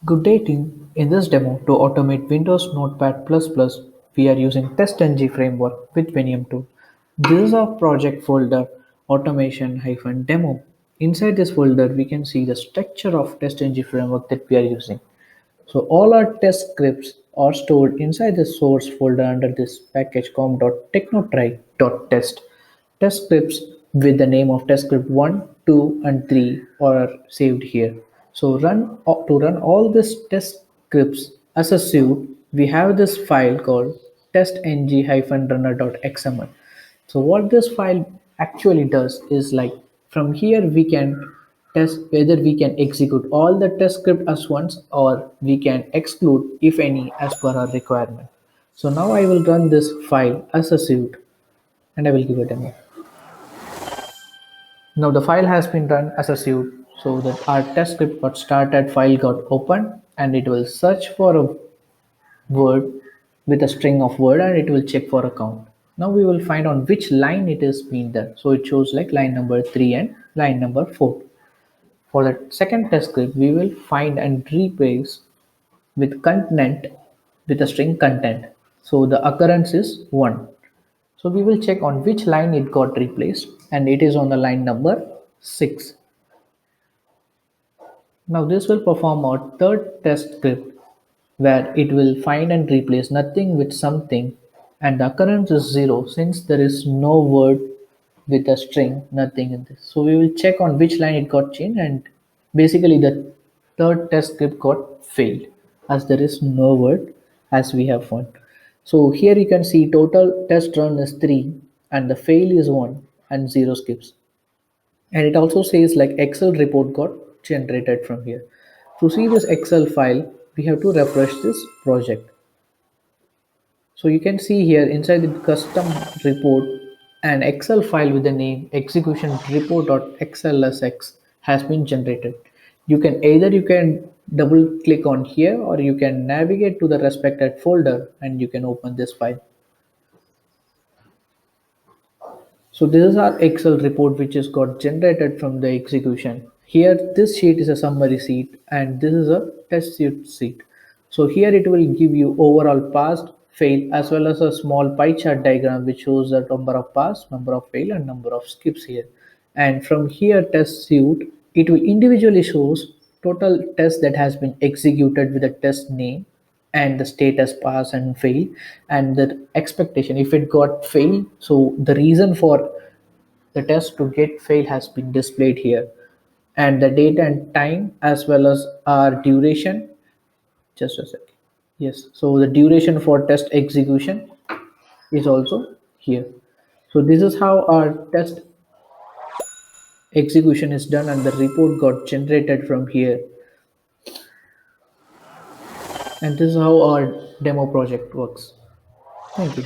Good day team. In this demo, to automate Windows Notepad++, we are using TestNG framework with Venium tool. This is our project folder automation-demo. Inside this folder, we can see the structure of TestNG framework that we are using. So all our test scripts are stored inside the source folder under this package com.technotry.test. Test scripts with the name of test script 1, 2 and 3 are saved here. So to run all these test scripts as a suite, we have this file called testng-runner.xml. So what this file actually does is like from here we can test whether we can execute all the test script as once or we can exclude if any as per our requirement. So now I will run this file as a suite and I will give it a name. Now the file has been run as a suite so that our test script got started, file got opened and it will search for a word with a string of word and it will check for a count. Now we will find on which line it is being done. So it shows like line number 3 and line number 4. For the second test script, we will find and replace with content with a string content. So the occurrence is 1. So we will check on which line it got replaced and it is on the line number 6. Now this will perform our third test script where it will find and replace nothing with something and the occurrence is 0 since there is no word with a string nothing in this. So we will check on which line it got changed and basically the third test script got failed as there is no word as we have found. So here you can see total test run is 3 and the fail is 1 and 0 skips. And it also says like Excel report got generated from here. To see this Excel file, we have to refresh this project. So you can see here inside the custom report, an Excel file with the name execution report.xlsx has been generated. You can double click on here or you can navigate to the respected folder and you can open this file. So this is our Excel report which is got generated from the execution. Here this sheet is a summary sheet and this is a test sheet. So here it will give you overall passed, fail as well as a small pie chart diagram which shows the number of pass, number of fail and number of skips here. And from here test suite, it will individually shows total test that has been executed with the test name and the status pass and fail and the expectation if it got fail. So the reason for the test to get fail has been displayed here and the date and time as well as our duration. Just a second. Yes, so the duration for test execution is also here. So this is how our test execution is done and the report got generated from here, and this is how our demo project works. Thank you.